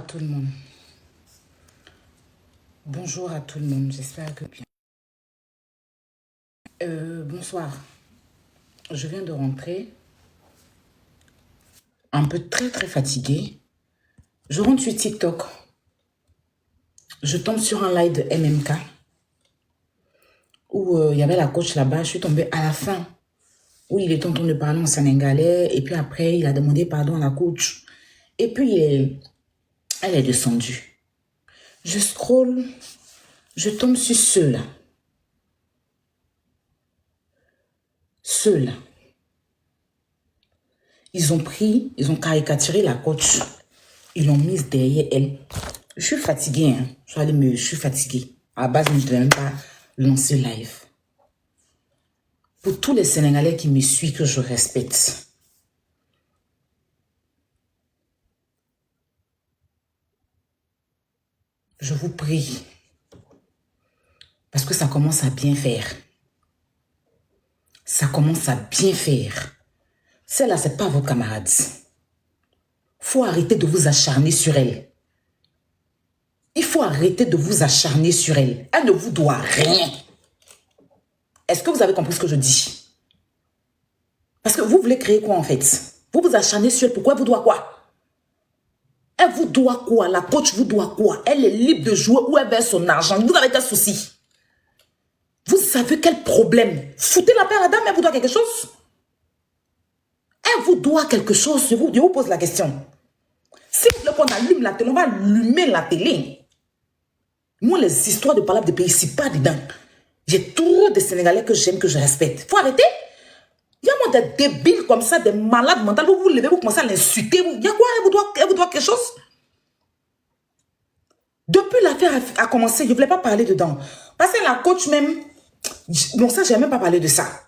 tout le monde. Bonjour à tout le monde, j'espère que bien. Bonsoir. Je viens de rentrer, un peu très fatiguée. Je rentre sur TikTok. Je tombe sur un live de MMK où il y avait la coach là-bas. Je suis tombée à la fin où il est en train de parler en sénégalais et puis après il a demandé pardon à la coach. Et puis elle est descendue. Je scrolle, je tombe sur ceux-là. Ceux-là. Ils ont caricaturé la coach. Ils l'ont mise derrière elle. Je suis fatiguée, hein. Je suis fatiguée. À la base, je ne devais même pas lancer live. Pour tous les Sénégalais qui me suivent, que je respecte. Je vous prie. Parce que ça commence à bien faire. Ça commence à bien faire. Celle-là, ce n'est pas vos camarades. Faut arrêter de vous acharner sur elle. Il faut arrêter de vous acharner sur elle. Elle ne vous doit rien. Est-ce que vous avez compris ce que je dis? Parce que vous voulez créer quoi en fait? Vous vous acharnez sur elle. Pourquoi elle vous doit quoi? Elle vous doit quoi? La coach vous doit quoi? Elle est libre de jouer où elle veut son argent. Vous avez quel souci? Vous savez quel problème? Foutez la paix à la dame, elle vous doit quelque chose? Elle vous doit quelque chose? Je vous pose la question. Si vous voulez qu'on allume la télé, on va allumer la télé. Moi, les histoires de palabre de pays, c'est pas dedans. J'ai trop de Sénégalais que j'aime, que je respecte. Faut arrêter. Il y a moi des débiles comme ça, des malades mentaux. Vous vous levez, vous commencez à l'insulter. Il y a quoi? Elle vous doit quelque chose? Depuis l'affaire a commencé, je ne voulais pas parler dedans. Parce que la coach même, bon ça, je n'ai même pas parlé de ça.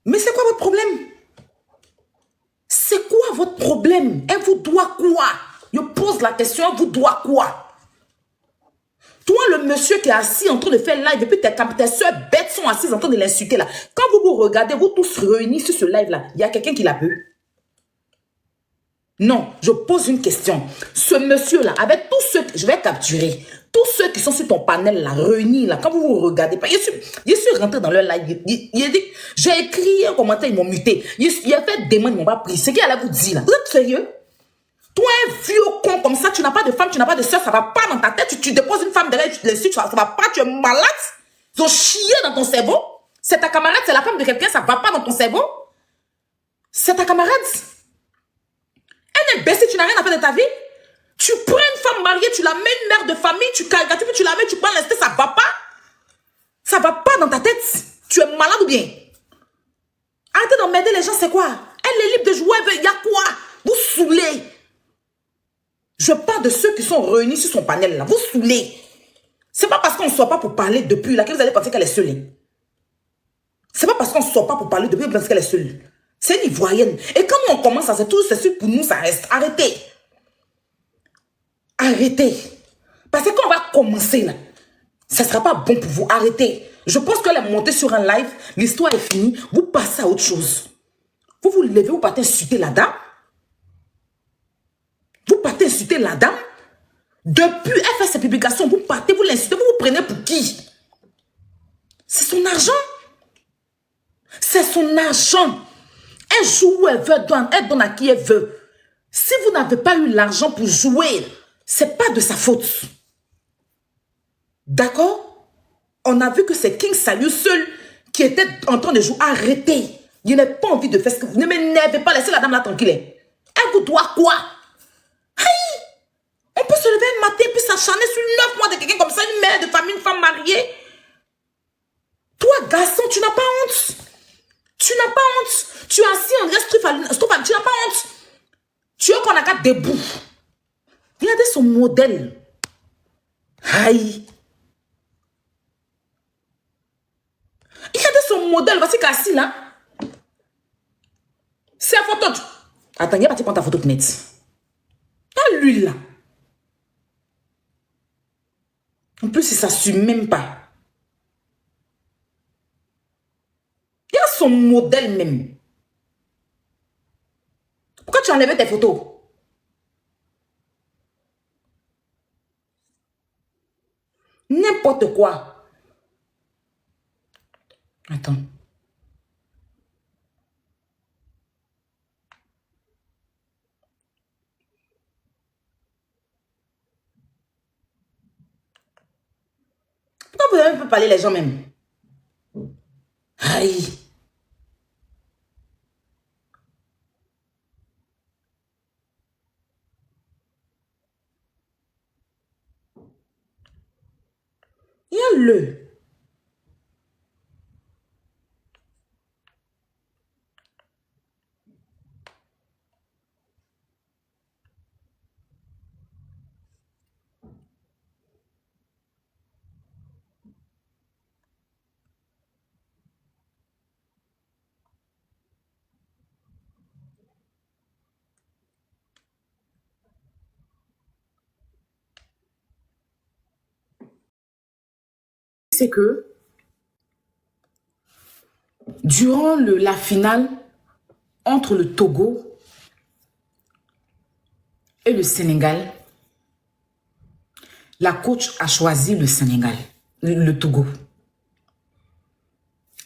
Mais c'est quoi votre problème? C'est quoi votre problème? Elle vous doit quoi? Je pose la question, elle vous doit quoi? Toi, le monsieur qui est assis en train de faire live, et puis tes soeurs bêtes sont assises en train de l'insulter là. Quand vous vous regardez, vous tous réunis sur ce live là, il y a quelqu'un qui l'a pu? Non, je pose une question. Ce monsieur-là, avec tous ceux que je vais capturer, tous ceux qui sont sur ton panel là, réunis là, quand vous vous regardez, je suis rentré dans leur live, il a dit, j'ai écrit un commentaire, ils m'ont muté. Il a fait des mains, ils m'ont pas pris. Ce qu'il allait vous dire là, vous êtes sérieux? Toi, un vieux con comme ça, tu n'as pas de femme, tu n'as pas de soeur, ça va pas dans ta tête, tu déposes une femme derrière, tu l'insultes, ça va pas, tu es malade. Ils ont chié dans ton cerveau. C'est ta camarade, c'est la femme de quelqu'un, ça va pas dans ton cerveau. C'est ta camarade. Elle est baissée, tu n'as rien à faire de ta vie. Tu prends une femme mariée, tu la mets une mère de famille, tu caricatures, puis tu la mets, tu prends l'instinct, ça va pas. Ça va pas dans ta tête. Tu es malade ou bien? Arrêtez d'emmerder les gens, c'est quoi? Elle est libre de jouer, il y a quoi? Vous saoulez. Je parle de ceux qui sont réunis sur son panel là. Vous saoulez. C'est pas parce qu'on ne sort pas pour parler depuis là que vous allez penser qu'elle est seule. C'est pas parce qu'on ne sort pas pour parler depuis que vous pensez qu'elle est seule. C'est une Ivoirienne. Et quand on commence à se tout, c'est sûr pour nous, ça reste. Arrêtez. Arrêtez. Parce que quand on va commencer là, ça ne sera pas bon pour vous. Arrêtez. Je pense qu'elle est montée sur un live, l'histoire est finie, vous passez à autre chose. Vous vous levez, vous partez insulter la dame. Vous partez insulter la dame. Depuis, elle fait ses publications, vous partez, vous l'insultez, vous vous prenez pour qui? C'est son argent. C'est son argent. Elle joue où elle veut, elle donne à qui elle veut. Si vous n'avez pas eu l'argent pour jouer, c'est pas de sa faute. D'accord? On a vu que c'est King Salut seul qui était en train de jouer. Arrêtez. Je n'ai pas envie de faire ce que vous... Ne m'énervez pas, laissez la dame là tranquille. Elle vous doit quoi? Aïe! On peut se lever un matin puis s'acharner sur 9 mois de quelqu'un comme ça, une mère de famille, une femme mariée. Toi, garçon, tu n'as pas honte. Tu n'as pas honte. Tu es assis en reste, tu n'as pas honte. Tu es qu'on a qu'à debout. Regardez son modèle. Aïe. Regardez son modèle. Voici qu'assis là. C'est la photo. Attends, il est parti prendre ta photo de net. Pas lui là. En plus, il ne s'assume même pas. Il a son modèle même. Pourquoi tu as enlevé tes photos? N'importe quoi. Attends. Pourquoi vous n'avez pas parlé les gens même? Aïe. Il y a le. C'est que durant la finale entre le Togo et le Sénégal, la coach a choisi le Sénégal, le Togo.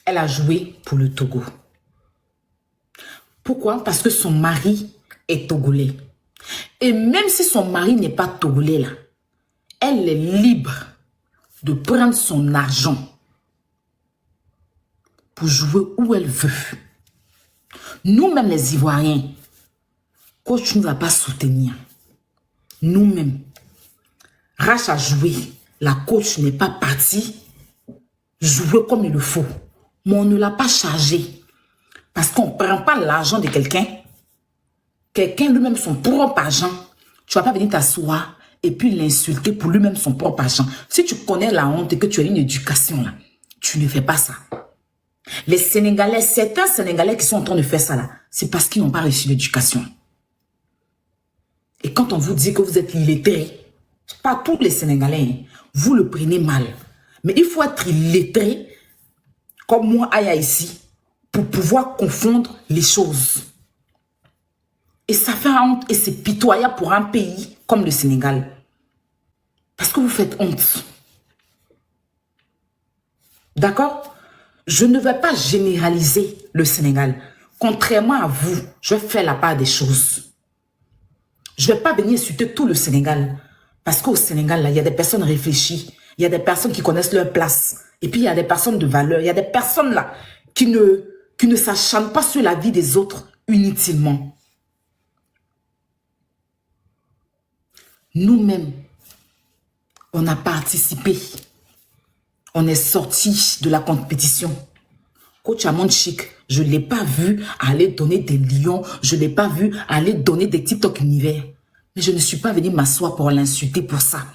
Elle a joué pour le Togo. Pourquoi? Parce que son mari est togolais. Et même si son mari n'est pas togolais là, elle est libre de prendre son argent pour jouer où elle veut. Nous-mêmes les Ivoiriens, coach ne va pas soutenir. Nous-mêmes. Rach a joué. La coach n'est pas partie jouer comme il le faut. Mais on ne l'a pas chargé. Parce qu'on ne prend pas l'argent de quelqu'un. Quelqu'un lui-même son propre argent. Tu ne vas pas venir t'asseoir et puis l'insulter pour lui-même son propre argent. Si tu connais la honte et que tu as une éducation là, tu ne fais pas ça. Les Sénégalais, certains Sénégalais qui sont en train de faire ça là, c'est parce qu'ils n'ont pas reçu l'éducation. Et quand on vous dit que vous êtes illettré, pas tous les Sénégalais, vous le prenez mal. Mais il faut être illettré, comme moi, Aya ici, pour pouvoir confondre les choses. Et ça fait honte et c'est pitoyable pour un pays comme le Sénégal. Parce que vous faites honte. D'accord? Je ne vais pas généraliser le Sénégal. Contrairement à vous, je vais faire la part des choses. Je ne vais pas venir insulter tout le Sénégal. Parce qu'au Sénégal, là, il y a des personnes réfléchies. Il y a des personnes qui connaissent leur place. Et puis, il y a des personnes de valeur. Il y a des personnes là qui ne s'acharnent pas sur la vie des autres inutilement. Nous-mêmes, on a participé. On est sorti de la compétition. Coach Amon Chic, je ne l'ai pas vu aller donner des lions. Je ne l'ai pas vu aller donner des TikTok univers. Mais je ne suis pas venue m'asseoir pour l'insulter pour ça.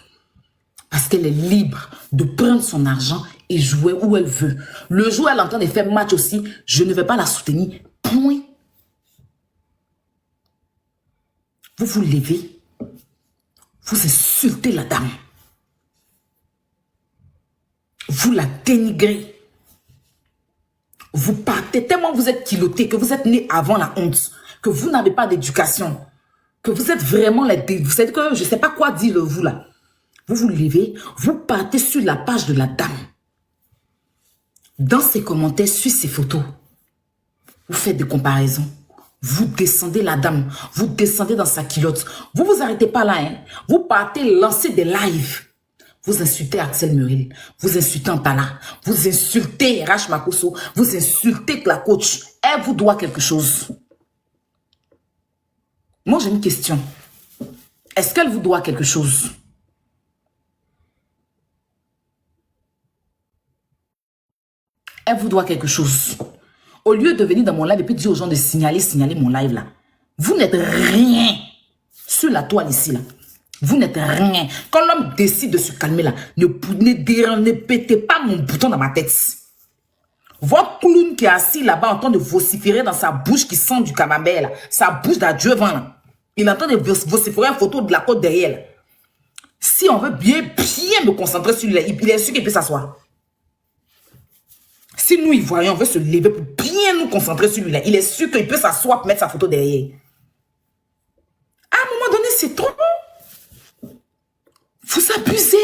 Parce qu'elle est libre de prendre son argent et jouer où elle veut. Le jour où elle entend de faire match aussi, je ne vais pas la soutenir. Point. Vous vous levez. Vous insultez la dame. Vous la dénigrez. Vous partez tellement vous êtes culotté, que vous êtes né avant la honte, que vous n'avez pas d'éducation, que vous êtes vraiment vous savez que je ne sais pas quoi dire vous là. Vous vous levez, vous partez sur la page de la dame. Dans ses commentaires, sur ses photos, vous faites des comparaisons. Vous descendez la dame, vous descendez dans sa culotte. Vous vous arrêtez pas là, hein. Vous partez lancer des lives. Vous insultez Axel Muril, vous insultez Antala, vous insultez Rach Makosso, vous insultez la coach. Elle vous doit quelque chose. Moi, j'ai une question. Est-ce qu'elle vous doit quelque chose? Elle vous doit quelque chose. Au lieu de venir dans mon live et puis dire aux gens de signaler mon live là, vous n'êtes rien sur la toile ici là. Vous n'êtes rien. Quand l'homme décide de se calmer là, ne pétez pas mon bouton dans ma tête. Votre clown qui est assis là-bas en train de vociférer dans sa bouche qui sent du camembert là, sa bouche d'adieu vent là. Il est en train de vociférer une photo de la côte derrière là. Si on veut bien me concentrer sur lui, il est sûr qu'il peut s'asseoir. Si nous, Ivoiriens, on veut se lever pour bien nous concentrer sur lui là, il est sûr qu'il peut s'asseoir pour mettre sa photo derrière. À un moment donné, c'est trop. Vous abusez.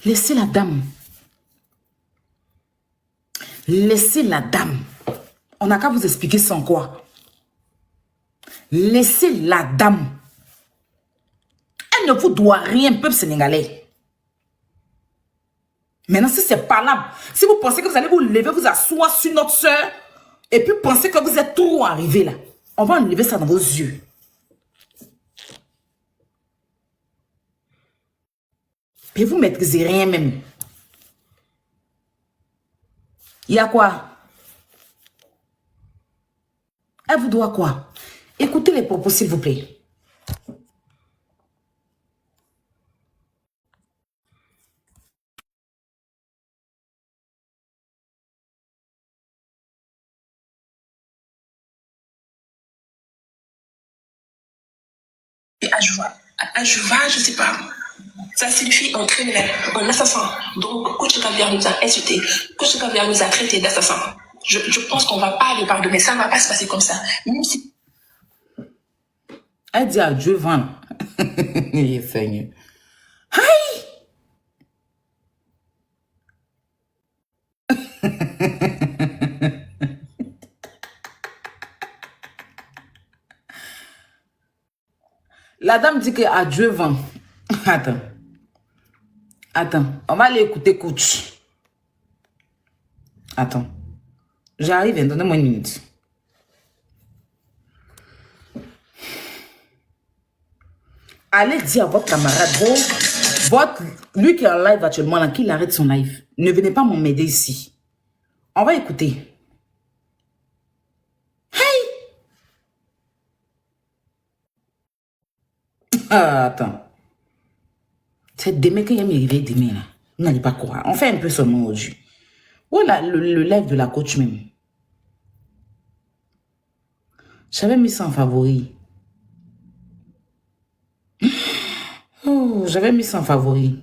Laissez la dame. Laissez la dame. On n'a qu'à vous expliquer sans quoi. Laissez la dame. Elle ne vous doit rien, peuple sénégalais. Maintenant, si c'est pas là, si vous pensez que vous allez vous lever, vous asseoir sur notre soeur, et puis pensez que vous êtes trop arrivé là, on va enlever ça dans vos yeux. Et vous ne maîtrisez rien même. Il y a quoi? Elle vous doit quoi? Écoutez les propos, s'il vous plaît. Et Ajuva, je sais pas. Ça signifie un criminel, un assassin. Donc, Coach Caviar nous a insultés. Coach Caviar nous a traités d'assassins. Je pense qu'on va pas les pardonner. Ça ne va pas se passer comme ça. Même si... Elle dit adieu, Van. Seigneur. Aïe! La dame dit que adieu, Van. Attends. Attends. On va aller écouter coach. Attends. J'arrive, donnez-moi une minute. Allez dire à votre camarade, lui qui est en live actuellement, là, qu'il arrête son live. Ne venez pas m'aider ici. On va écouter. Hey! Ah, attends. C'est demain qu'il y a mes réveils demain, là. Vous n'allez pas croire. On fait un peu seulement aujourd'hui. Voilà le live de la coach même. J'avais mis ça en favori. Oh, j'avais mis ça en favori.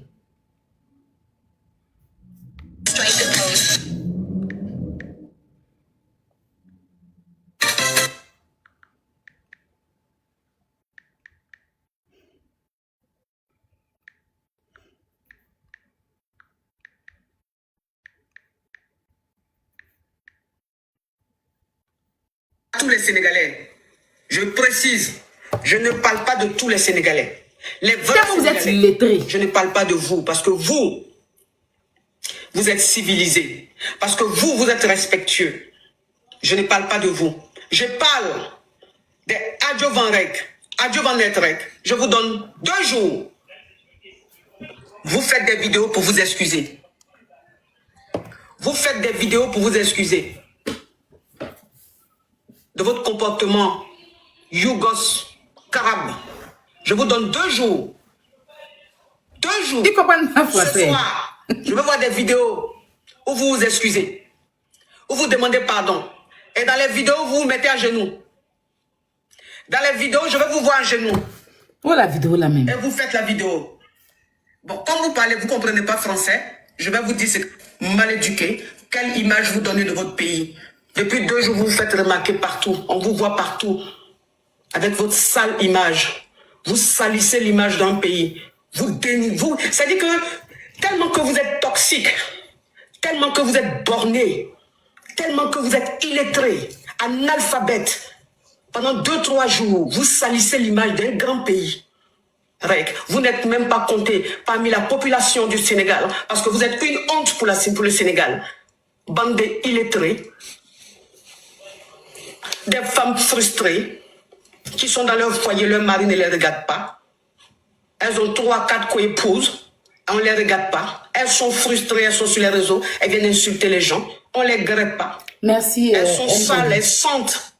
Tous les Sénégalais, je précise, je ne parle pas de tous les Sénégalais. Les vrais Vous êtes Sénégalais, lettrés. je ne parle pas de vous parce que vous êtes civilisés, parce que vous êtes respectueux. Je ne parle pas de vous. Je parle des Adjo Van Rek, Adjo Van Netrek. Je vous donne 2 jours. Vous faites des vidéos pour vous excuser. Vous faites des vidéos pour vous excuser de votre comportement Yougos Carab. Je vous donne 2 jours. 2 jours. Tu comprends pas Ce français? soir, je veux voir des vidéos où vous vous excusez, où vous demandez pardon. Et dans les vidéos, vous vous mettez à genoux. Dans les vidéos, je vais vous voir à genoux. Oh, la vidéo là même. Et vous faites la vidéo. Bon, quand vous parlez, vous ne comprenez pas français, je vais vous dire c'est mal éduqué. Quelle image vous donnez de votre pays? Depuis 2 jours, vous vous faites remarquer partout. On vous voit partout. Avec votre sale image. Vous salissez l'image d'un pays. C'est-à-dire que tellement que vous êtes toxique, tellement que vous êtes borné, tellement que vous êtes illettré, analphabète, pendant 2-3 jours, vous salissez l'image d'un grand pays. Vous n'êtes même pas compté parmi la population du Sénégal parce que vous êtes une honte pour le Sénégal. Bande d'illettrés, des femmes frustrées qui sont dans leur foyer, leur mari ne les regarde pas. Elles ont 3-4 co-épouses, on ne les regarde pas. Elles sont frustrées, elles sont sur les réseaux, elles viennent insulter les gens, on ne les grette pas. Merci. Elles sont sales, elles sentent.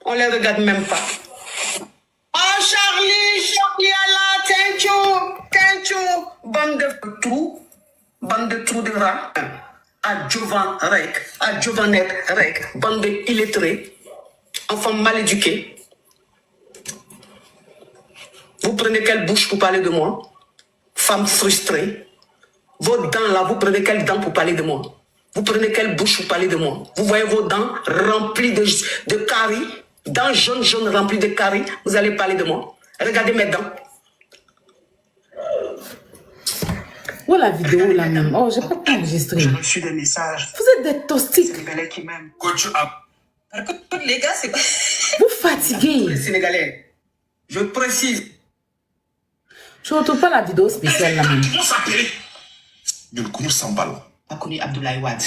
On ne les regarde même pas. Oh Charlie Allah, thank you. Bande de trous de rats. À Jovan Rek, à Jovanet Rek, bande illettrés, enfants mal éduqués. Vous prenez quelle bouche pour parler de moi? Femme frustrée. Vos dents là, vous prenez quelles dents pour parler de moi? Vous prenez quelle bouche pour parler de moi? Vous voyez vos dents remplies de caries, dents jaunes remplies de caries, vous allez parler de moi? Regardez mes dents. Où est la vidéo là même? Oh, j'ai pas pu enregistrer. J'ai reçu des messages. Vous êtes des tostiques. Sénégalais qui m'aiment. Coach a... Les gars, c'est quoi? Vous Les fatiguez. Sénégalais. Je précise. Je retrouve pas la vidéo spéciale là même. Comment s'appeler? Je le connais sans ballon. A connu Abdoulaye Wade.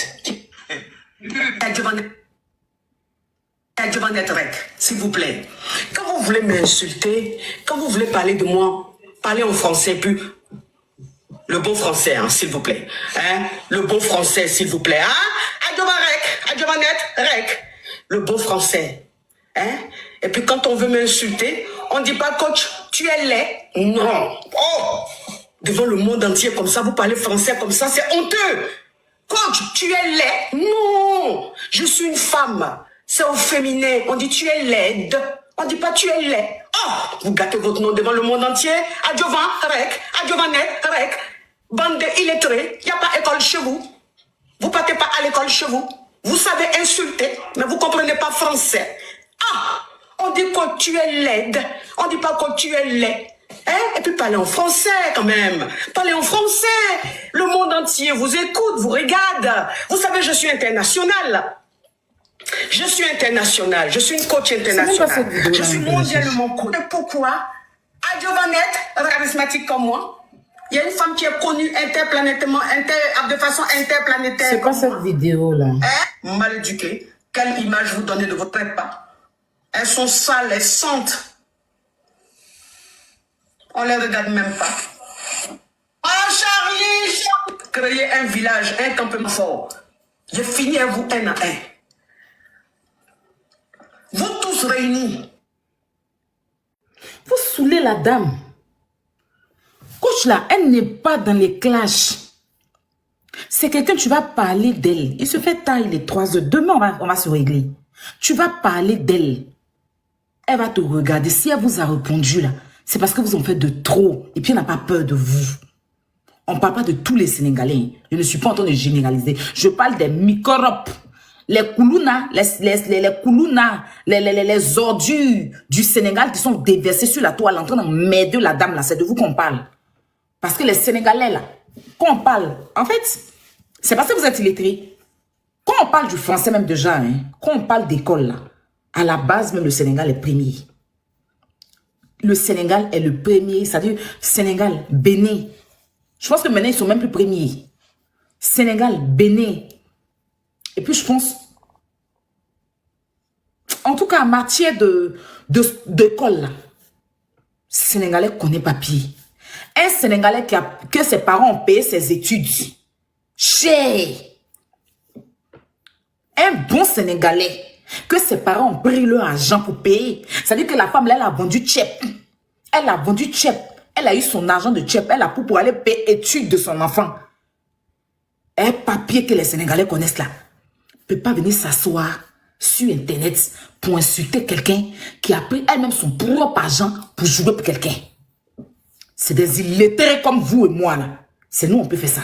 S'il vous plaît. Quand vous voulez m'insulter, quand vous voulez parler de moi, parlez en français, puis le bon français, hein, s'il vous plaît. Hein? Le bon français, s'il vous plaît. Hein? Adjovanet, rec. Le bon français. Hein? Et puis quand on veut m'insulter, on ne dit pas coach, tu es laid. Non. Oh! Devant le monde entier comme ça, vous parlez français comme ça, c'est honteux. Coach, tu es laid. Non. Je suis une femme. C'est au féminin. On dit tu es laide. On ne dit pas tu es laid. Oh! Vous gâtez votre nom devant le monde entier. Adjovan, rec. Adjovanet, rec. Bande illettrée. Il n'y a pas école chez vous. Vous partez pas à l'école chez vous. Vous savez insulter, mais vous comprenez pas français. Ah! On dit que tu es laide. On dit pas que tu es laid. Hein? Et puis parlez en français quand même. Parlez en français. Le monde entier vous écoute, vous regarde. Vous savez, je suis internationale. Je suis internationale. Je suis une coach internationale. Je suis mondialement connue. Pourquoi? Adjovanet, charismatique comme moi. Il y a une femme qui est connue interplanétairement, de façon interplanétaire. C'est pas cette vidéo là. Hein? Mal éduquée. Quelle image vous donnez de votre prépa? Elles sont sales, elles sentent. On les regarde même pas. Oh Charlie! Créer un village, un campement fort. Je finis à vous un à un. Vous tous réunis. Vous saoulez la dame. Coach là, elle n'est pas dans les clashs. C'est quelqu'un, tu vas parler d'elle. Il se fait tard, il est 3 heures. Demain, on va se régler. Tu vas parler d'elle. Elle va te regarder. Si elle vous a répondu là, c'est parce que vous en faites de trop. Et puis elle n'a pas peur de vous. On ne parle pas de tous les Sénégalais. Je ne suis pas en train de généraliser. Je parle des microbes. Les koulouna, les koulouna, les ordures du Sénégal qui sont déversés sur la toile en train d'emmerder la dame là. C'est de vous qu'on parle. Parce que les Sénégalais là, quand on parle, en fait, c'est parce que vous êtes illettrés. Quand on parle du français même déjà, hein, quand on parle d'école là, à la base même le Sénégal est premier. Le Sénégal est le premier, c'est-à-dire Sénégal, Bénin. Je pense que maintenant ils sont même plus premiers. Sénégal, Bénin. Et puis je pense, en tout cas en matière d'école là, Sénégalais connaît papier. Un Sénégalais que ses parents ont payé ses études. Cher. Un bon Sénégalais que ses parents ont pris leur argent pour payer. C'est-à-dire que la femme, là, elle a vendu tchèp. Elle a vendu tchèp. Elle a eu son argent de tchèp. Elle a pour aller payer études de son enfant. Un papier que les Sénégalais connaissent là. Ne peut pas venir s'asseoir sur Internet pour insulter quelqu'un qui a pris elle-même son propre argent pour jouer pour quelqu'un. C'est des illettrés comme vous et moi là. C'est nous, on peut faire ça.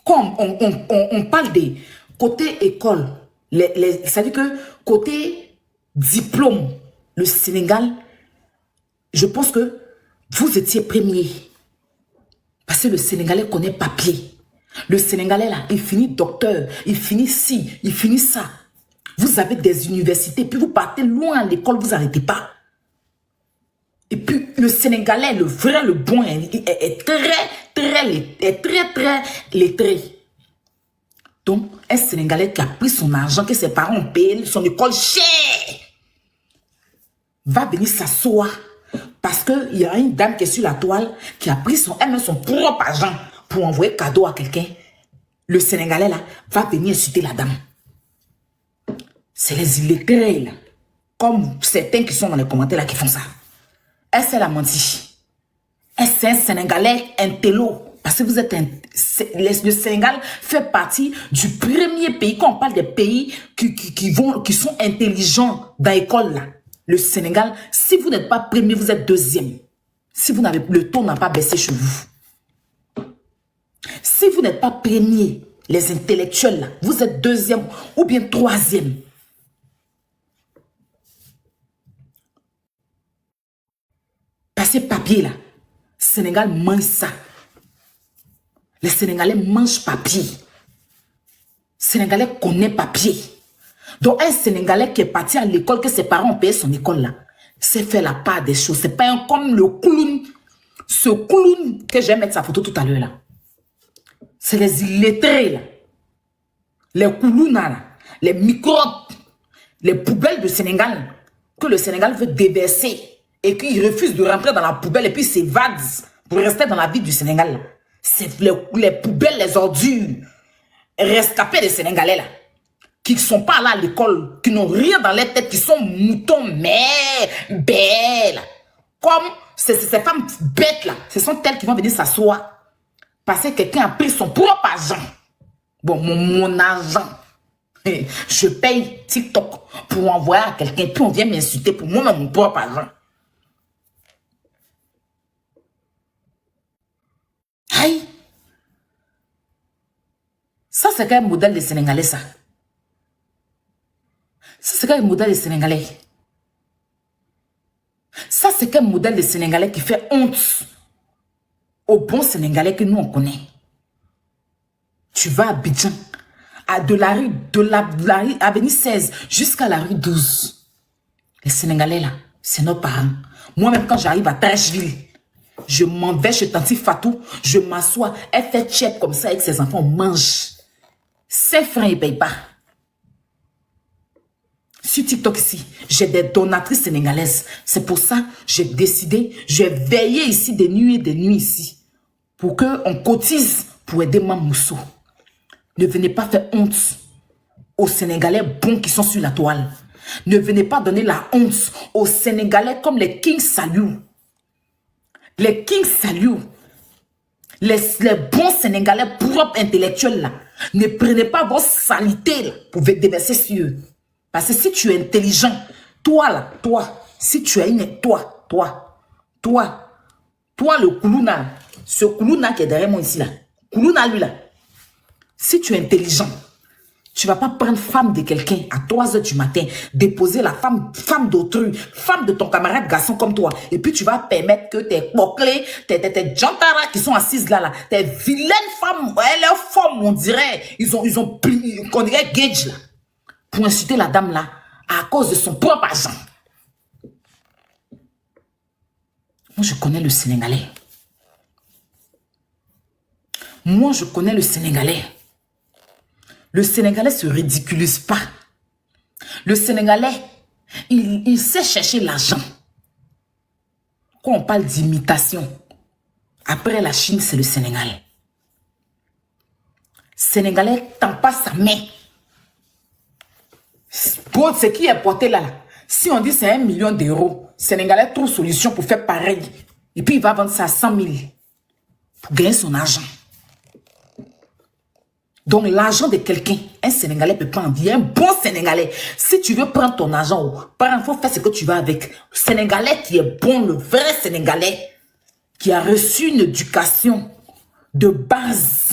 Comme on parle des côté école, c'est-à-dire que côté diplôme, le Sénégal, je pense que vous étiez premier. Parce que le Sénégalais connaît papier. Le Sénégalais là, il finit docteur, il finit ci, il finit ça. Vous avez des universités, puis vous partez loin à l'école, vous n'arrêtez pas. Et puis le Sénégalais, le vrai, le bon, est très lettré. Donc, un Sénégalais qui a pris son argent, que ses parents ont payé, son école chère, va venir s'asseoir. Parce qu'il y a une dame qui est sur la toile, qui a pris son propre argent pour envoyer cadeau à quelqu'un. Le Sénégalais, là, va venir insulter la dame. C'est les illettrés, là. Comme certains qui sont dans les commentaires, là, qui font ça. Elle, c'est la menti. Elle, c'est un Sénégalais intello. Parce que vous êtes le Sénégal fait partie du premier pays, quand on parle des pays qui sont intelligents dans l'école là. Le Sénégal, si vous n'êtes pas premier, vous êtes deuxième. Si vous n'avez, le taux n'a pas baissé chez vous. Si vous n'êtes pas premier, les intellectuels là, vous êtes deuxième ou bien troisième. Parce que papier là, Sénégal mange ça. Les Sénégalais mangent papier. Sénégalais connaît papier. Donc un Sénégalais qui est parti à l'école, que ses parents ont payé son école là, sait faire la part des choses. C'est pas comme le clown. Ce clown que je vais mettre sa photo tout à l'heure là. C'est les illettrés là. Les koulounas là. Les microbes. Les poubelles du Sénégal. Que le Sénégal veut déverser. Et qu'il refuse de rentrer dans la poubelle et puis s'évade pour rester dans la vie du Sénégal là. C'est les poubelles, les ordures. Rescapés des Sénégalais là. Qui ne sont pas là à l'école. Qui n'ont rien dans les têtes. Qui sont moutons, mais belles. Comme ces femmes bêtes là. Ce sont elles qui vont venir s'asseoir. Parce que quelqu'un a pris son propre argent. Bon, mon argent. Je paye TikTok pour envoyer à quelqu'un. Puis on vient m'insulter pour moi, mon propre argent. Aïe. Ça, c'est quel modèle des Sénégalais, ça? Ça, c'est quel modèle des Sénégalais? Ça, c'est quel modèle des Sénégalais qui fait honte aux bons Sénégalais que nous, on connaît? Tu vas à Abidjan, de la rue Avenue 16 jusqu'à la rue 12. Les Sénégalais, là, c'est nos parents. Moi-même, quand j'arrive à Trècheville, je m'en vais chez Tanti Fatou, je m'assois, elle fait check comme ça avec ses enfants, on mange. Ses frères, ils ne payent pas. Sur TikTok ici, j'ai des donatrices sénégalaises. C'est pour ça que j'ai décidé, j'ai veillé ici des nuits ici, pour qu'on cotise pour aider Mamoussou. Ne venez pas faire honte aux Sénégalais bons qui sont sur la toile. Ne venez pas donner la honte aux Sénégalais comme les King Salou. Les King Salou. Les bons Sénégalais propres intellectuels là. Ne prenez pas vos saletés là, pour déverser sur eux. Parce que si tu es intelligent, toi là, si tu es toi le Koulouna, ce Koulouna qui est derrière moi ici là, Koulouna lui là, si tu es intelligent, tu ne vas pas prendre femme de quelqu'un à 3 h du matin, déposer la femme d'autrui, femme de ton camarade garçon comme toi, et puis tu vas permettre que tes bouclés, tes jantaras qui sont assises là, tes vilaines femmes, leurs femmes, on dirait, ils ont pris, on dirait Gage là, pour insulter la dame là, à cause de son propre argent. Moi, je connais le Sénégalais. Moi, je connais le Sénégalais. Le Sénégalais ne se ridiculise pas. Le Sénégalais, il sait chercher l'argent. Quand on parle d'imitation, après la Chine, c'est le Sénégal. Sénégalais tend pas sa main. Pour ce qui est porté là, si on dit c'est 1 million d'euros, Sénégalais trouve solution pour faire pareil. Et puis il va vendre ça à 100 000 pour gagner son argent. Donc l'argent de quelqu'un, un Sénégalais peut prendre. Il y a un bon Sénégalais. Si tu veux prendre ton argent, il faut faire ce que tu veux avec. Le Sénégalais qui est bon, le vrai Sénégalais, qui a reçu une éducation de base,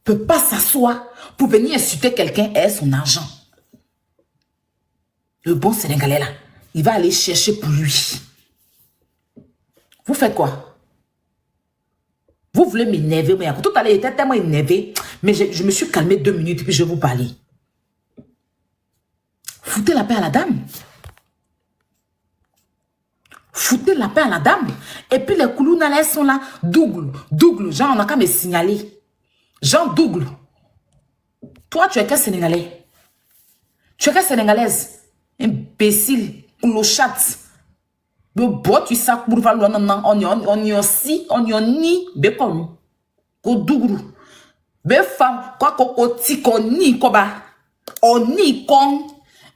ne peut pas s'asseoir pour venir insulter quelqu'un et son argent. Le bon Sénégalais là, il va aller chercher pour lui. Vous faites quoi? Vous voulez m'énerver, mais tout à l'heure, il était tellement énervé, mais je me suis calmé 2 minutes et puis je vais vous parler. Foutez la paix à la dame. Foutez la paix à la dame. Et puis les Koulounalais sont là. Dougle. Jean, on n'a qu'à me signaler. Jean Dougle. Toi, tu es quel Sénégalais? Tu es quelle Sénégalaise? Imbécile, clochat. Le bot, tu sais, pour voir on y ni, bekon. Ko dougou. Be fam, quoi, ti, kon ni, koba. On ni, kon.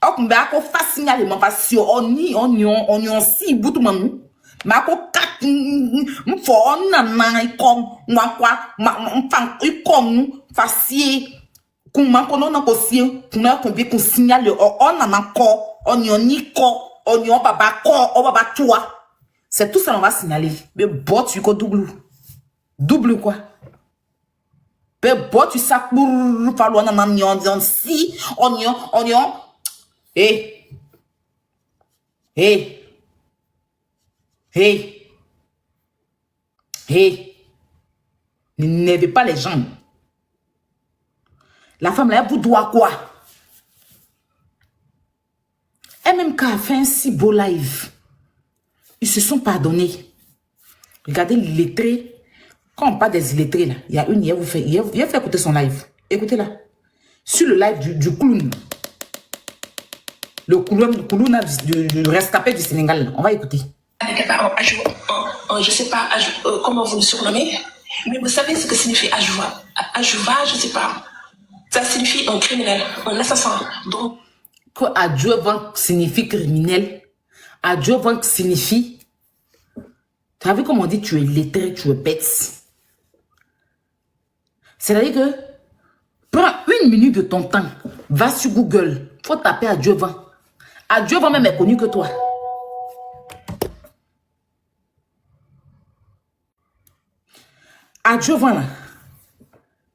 Ok, mbe ako fascinale, mon passion. On y si, boutou manou. Ma ko kat, m'fo, on nan, kon. Mwakwa, m'fang, kon, fascié. Kouma, konon nan ko siye, kouna, konbi, kon signale, on nan ko, on ni, ko. Oignon, baba, on baba, toi. C'est tout ça, on va signaler. Mais bon, tu es double. Double quoi? Mais bon, tu sais, pour falloir nan on si, oignon. Hey. Hé, n'énervez pas les gens. La femme là, elle vous doit quoi? MMK a fait un si beau live. Ils se sont pardonnés. Regardez l'illettré. Quand on parle des illettrés, là, il y a une, il a fait écouter son live. Écoutez-la. Sur le live du clown. Le clown du rescapé du Sénégal. Là. On va écouter. Je sais pas comment vous le surnommez, mais vous savez ce que signifie Ajouva? Ajouva, je sais pas. Ça signifie un criminel, un assassin. Donc, Que Adjouva signifie criminel. Adjouva signifie... Tu as vu comment on dit tu es lettré, tu es bête. C'est-à-dire que prends une minute de ton temps, va sur Google, il faut taper Adjouva. Adjouva même est connu que toi. Adjouva là,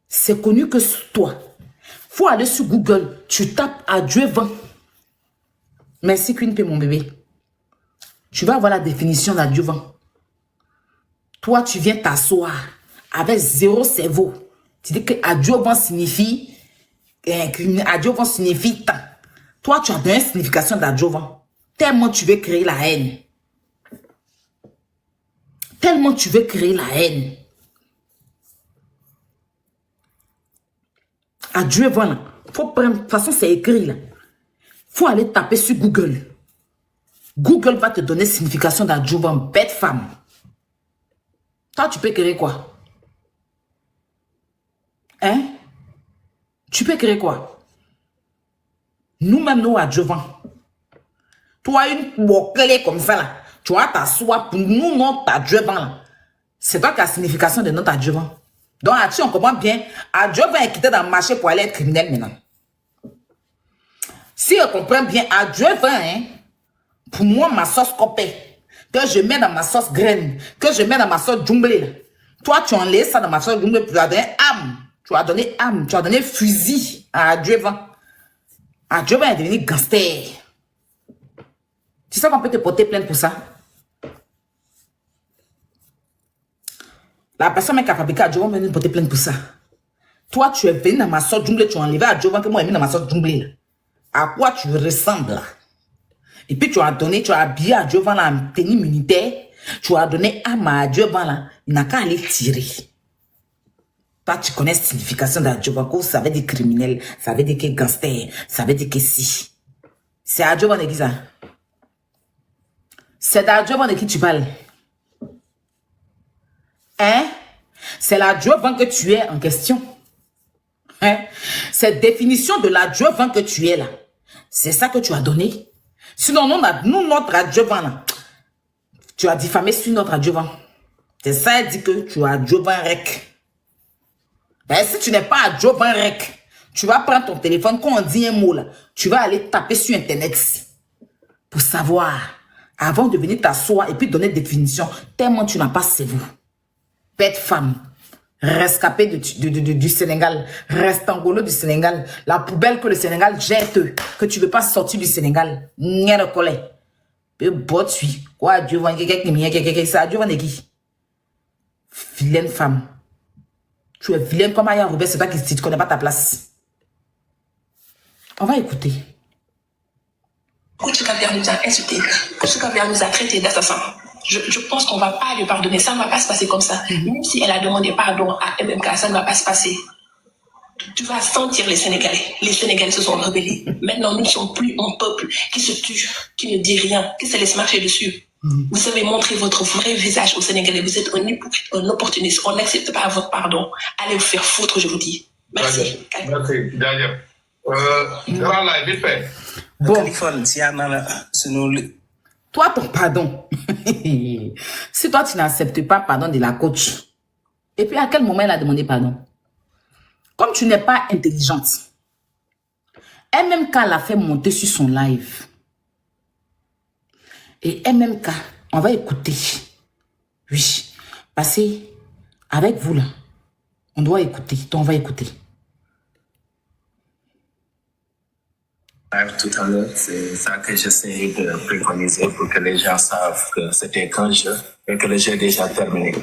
c'est connu que toi. Faut aller sur Google, tu tapes Adjouva. Merci Queen P, mon bébé. Tu vas avoir la définition d'Adjouva. Toi, tu viens t'asseoir avec zéro cerveau. Tu dis que Adjouva signifie Adjouva signifie tant. Toi, tu as donné une signification d'Adjouva. Tellement tu veux créer la haine. Tellement tu veux créer la haine. Adjouva là. Faut prendre, de toute façon, c'est écrit là. Faut aller taper sur Google. Google va te donner signification d'Adjouva, bête femme. Toi, tu peux créer quoi? Hein? Tu peux créer quoi? Nous-mêmes, nous, Adjouva. Toi, une bouclée comme ça, là. Tu vas t'asseoir pour nous, notre Adjouva, là. C'est toi qui as la signification de notre Adjouva. Donc, on comprend bien. Adjouva est quitté dans le marché pour aller être criminel maintenant. Si on comprend bien, Adjouva, hein, pour moi, ma sauce copée, que je mets dans ma sauce graine, que je mets dans ma sauce jumblée. Toi, tu enlèves ça dans ma sauce jumblée, tu as donné âme. Tu as donné âme, tu as donné fusil à Adjouva. Adjouva est devenu gangster. Tu sais qu'on peut te porter plainte pour ça? La personne qui a fabriqué Adjouva m'a venu porter plainte pour ça. Toi, tu es venu dans ma sauce jumblée, tu as enlevé Adjouva que moi, j'ai mis dans ma sauce jumblée. À quoi tu ressembles là? Et puis tu as donné, tu as habillé Adjouva là en tenue militaire. Tu as donné âme à Adjouva là. Il n'a qu'à aller tirer. Toi, tu connais la signification d'Adjouva. Ça veut dire criminel. Ça veut dire que gangster. Ça veut dire que si. C'est Adjouva de qui ça? C'est d'Adjouva de qui tu parles? Hein? C'est l'Adjouva que tu es en question. Hein? Cette définition de l'Adjouva que tu es là. C'est ça que tu as donné. Sinon, nous notre Adjouva là. Tu as diffamé sur notre Adjouva. C'est ça, elle dit que tu as Adjouva rec. Ben, si tu n'es pas Adjouva rec, tu vas prendre ton téléphone, quand on dit un mot là, tu vas aller taper sur Internet pour savoir, avant de venir t'asseoir et puis donner définition, tellement tu n'as pas cerveau. Bête femme, rescapée du Sénégal, restangolo du Sénégal, la poubelle que le Sénégal jette, que tu ne veux pas sortir du Sénégal. N'y a collet. Quoi, Adjouva, c'est Adjouva de qui? Vilaine femme. Tu es vilaine comme Aya Robert, c'est toi qui ne connais pas ta place. On va écouter. Kouchouka nous a insultés, Kouchouka nous a traités d'assassins. Je pense qu'on ne va pas lui pardonner, ça ne va pas se passer comme ça. Même si elle a demandé pardon à MMK, ça ne va pas se passer. Tu vas sentir les Sénégalais. Les Sénégalais se sont rebellés. Maintenant, nous ne sommes plus un peuple qui se tue, qui ne dit rien, qui se laisse marcher dessus. Vous avez montré votre vrai visage aux Sénégalais. Vous êtes un hypocrite, un opportuniste. On n'accepte pas votre pardon. Allez vous faire foutre, je vous dis. Merci. Merci. D'ailleurs, vite fait. Bon. Toi, ton pardon. Si toi, tu n'acceptes pas pardon de la coach, et puis à quel moment elle a demandé pardon? Comme tu n'es pas intelligente, MMK l'a fait monter sur son live. Et MMK, on va écouter. Oui, parce que avec vous là, on doit écouter. Donc on va écouter. Tout à l'heure, c'est ça que j'essaie de préconiser pour que les gens savent que c'était qu'un jeu et que le jeu est déjà terminé.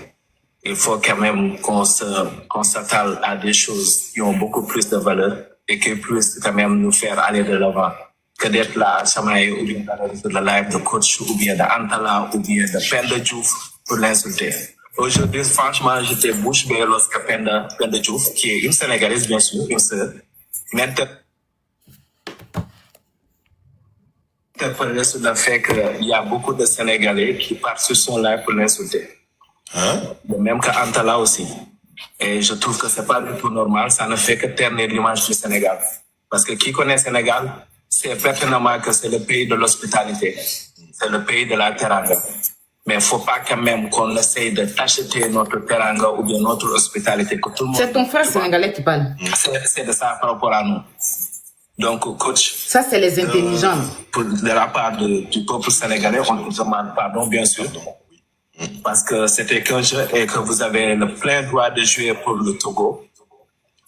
il faut quand même qu'on s'attale à des choses qui ont beaucoup plus de valeur et qui puissent quand même nous faire aller de l'avant. Que d'être là à Chamaye ou bien dans le live de coach ou bien d'Antala ou bien de Penda Diouf pour l'insulter. Aujourd'hui, franchement, j'étais bouche bée lorsque Penda Diouf, qui est une Sénégalaise bien sûr, une sœur, m'interpellait sur le fait qu'il y a beaucoup de Sénégalais qui partent sur son live pour l'insulter. Hein? De même qu'Antala aussi. Et je trouve que c'est pas du tout normal, ça ne fait que ternir l'image du Sénégal. Parce que qui connaît le Sénégal, c'est pertinemment que c'est le pays de l'hospitalité. C'est le pays de la teranga. Mais il ne faut pas quand même qu'on essaye de t'acheter notre teranga ou bien notre hospitalité. Que tout le monde... C'est ton frère sénégalais qui parle. C'est de ça par rapport à nous. Donc, coach... Ça, c'est les intelligents. De la part du peuple sénégalais, on nous demande pardon, bien sûr. Parce que c'était qu'un jeu et que vous avez le plein droit de jouer pour le Togo.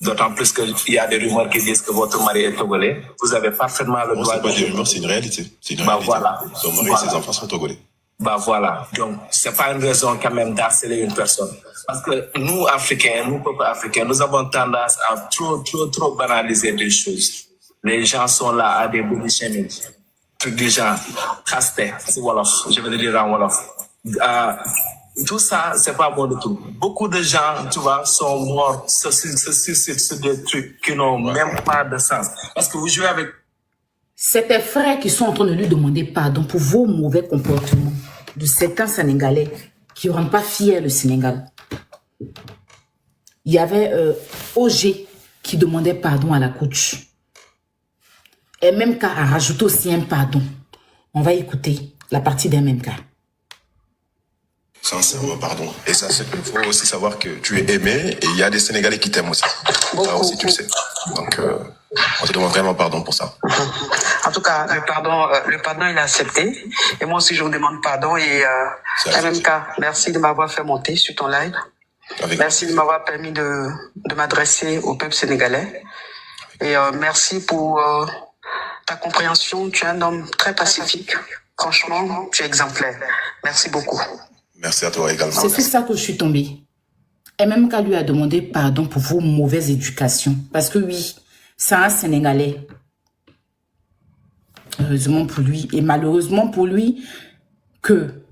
D'autant plus qu'il y a des rumeurs qui disent que votre mari est togolais. Vous avez parfaitement le droit de... C'est pas des rumeurs, c'est une réalité. C'est une réalité. Voilà. Son mari et ses enfants sont togolais. Voilà. Donc, c'est pas une raison quand même d'harceler une personne. Parce que nous, Africains, nous, peuples africains, nous avons tendance à trop banaliser des choses. Les gens sont là à des body shaming. Trucs du genre, caste, c'est Wolof. Je vais le dire en Wolof. Tout ça, c'est pas bon du tout. Beaucoup de gens, tu vois, sont morts sur des trucs qui n'ont même pas de sens. Parce que vous jouez avec... C'est tes frères qui sont en train de lui demander pardon pour vos mauvais comportements de certains Sénégalais qui ne rendent pas fiers le Sénégal. Il y avait OG qui demandait pardon à la coach. Et MMK a rajouté aussi un pardon. On va écouter la partie d'MMK. Sincèrement, pardon. Et ça, il faut aussi savoir que tu es aimé et il y a des Sénégalais qui t'aiment aussi. Ça aussi, tu le sais. Donc, on te demande vraiment pardon pour ça. En tout cas, le pardon, il est accepté. Et moi aussi, je vous demande pardon. Et MMK, merci de m'avoir fait monter sur ton live. Merci de m'avoir permis de m'adresser au peuple sénégalais. Et merci pour ta compréhension. Tu es un homme très pacifique. Franchement, tu es exemplaire. Merci beaucoup. Merci à toi également. C'est sur ça que je suis tombée. MMK lui a demandé pardon pour vos mauvaises éducations. Parce que oui, c'est un Sénégalais. Heureusement pour lui et malheureusement pour lui que